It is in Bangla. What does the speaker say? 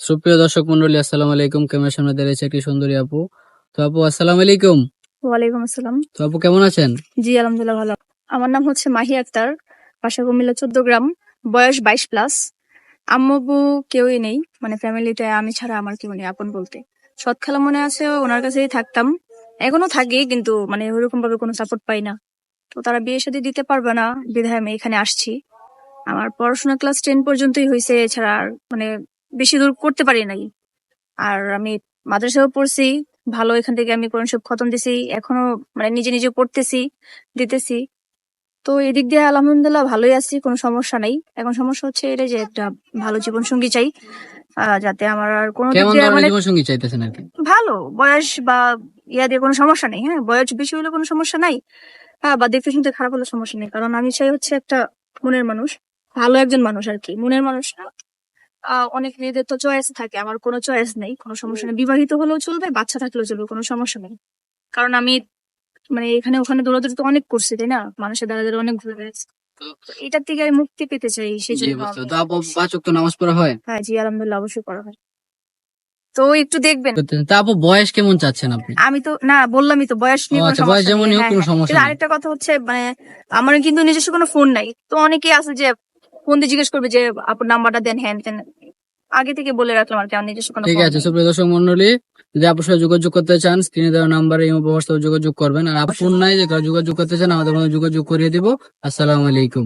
সুপ্রিয় দর্শক মন্ডলী, আসসালামু আলাইকুম। ক্যামেরার সামনে দাঁড়িয়েছে একটি সুন্দরী আপু। তো আপু, আসসালামু আলাইকুম। ওয়ালাইকুম আসসালাম। তো আপু, কেমন আছেন? জি আলহামদুলিল্লাহ ভালো। আমার নাম হচ্ছে মাহি আক্তার, বাসা কুমিল্লা 14 গ্রাম, বয়স 22+। আম্মু আব্বু কেউই নেই, মানে ফ্যামিলিতে আমি ছাড়া আমার কেউ নেই আপন বলতে। সৎ খালা মনে আছে, ওনার কাছেই থাকতাম, এখনো থাকি, কিন্তু মানে ওইরকম ভাবে কোনো সাপোর্ট পাই না। তো তারা বিয়ে শাদী দিতে পারবে না, বিধায় আমি এখানে আসছি। আমার পড়াশোনা ক্লাস 10 পর্যন্তই হয়েছে, এছাড়া আর মানে বেশি দূর করতে পারি নাই। আর আমি মাদ্রাসাও পড়ছি, ভালো, এখান থেকে আমি কোরআন শরীফ খতম দিছি, এখনো মানে নিজে নিজে পড়তেছি, দিতেছি। তো এদিক দিয়ে আলহামদুলিল্লাহ ভালোই আছি, কোনো সমস্যা নাই। এখন সমস্যা হচ্ছে এটা যে একটা ভালো জীবন সঙ্গী চাই, যাতে আমার আর কোনো দিক কেমন দিয়ে ধরনের মানে জীবন সঙ্গী চাইতেছেন আর কি? ভালো বয়স বা ইয়া দিয়ে কোনো সমস্যা নেই। হ্যাঁ, বয়স বেশি হলে কোনো সমস্যা নাই, হ্যাঁ, বা দেখতে শুনতে খারাপ হলে সমস্যা নেই, কারণ আমি চাই হচ্ছে একটা মনের মানুষ, ভালো একজন মানুষ আর কি, মনের মানুষ না। অনেক মেয়েদের তো চয়েস থাকে, আমার কোনো চয়েস নেই, কোনো সমস্যা নেই, বিবাহিত হলেও চলবে, বাচ্চা থাকলেও চলবে, কোনো সমস্যা নেই। কারণ আমি মানে এখানে ওখানে দৌড়াদৌড়ি তো অনেক করছি, তাই না, মানুষের দ্বারা দ্বারা অনেক ঘুরে বেড়াচ্ছি। তো এটার থেকে আমি মুক্তি পেতে চাই, সেই জি, জন্য বুঝতে আমি। তো আপু, 5 ওয়াক্ত নামাজ পড়া হয়? হ্যাঁ জি আলহামদুলিল্লাহ, অবশ্যই করা হয়। তো একটু দেখবেন। তা আপু, বয়স কেমন চাচ্ছেন আপনি? আমি তো না, বললামই তো, বয়স ও নিয়ে কোনো আচ্ছা, বয়স সমস্যা নেই। যেমনই হোক, হ্যাঁ কোনো হ্যাঁ, সমস্যা কিন্তু নাই। আরেকটা কথা হচ্ছে মানে আমার কিন্তু নিজস্ব কোনো ফোন নাই। তো অনেকেই আছে যে ফোন দিয়ে জিজ্ঞেস করবে যে আপনার নাম্বারটা দেন, হ্যান তেন, আগে থেকে বলে রাখলাম আর কি, আমার নিজস্ব কোনো ঠিক ফোন আছে, নেই। সুপ্রিয় দর্শক মন্ডলী, যদি আপুর সাথে যোগাযোগ করতে চান, স্ক্রিনে দেওয়া নাম্বারে ইমো হোয়াটসঅ্যাপে যোগাযোগ করবেন। আর আপু ফোন নাই, যে যোগাযোগ করতে চান, আমাদের মধ্যে যোগাযোগ করিয়ে দিব। আসসালামু আলাইকুম।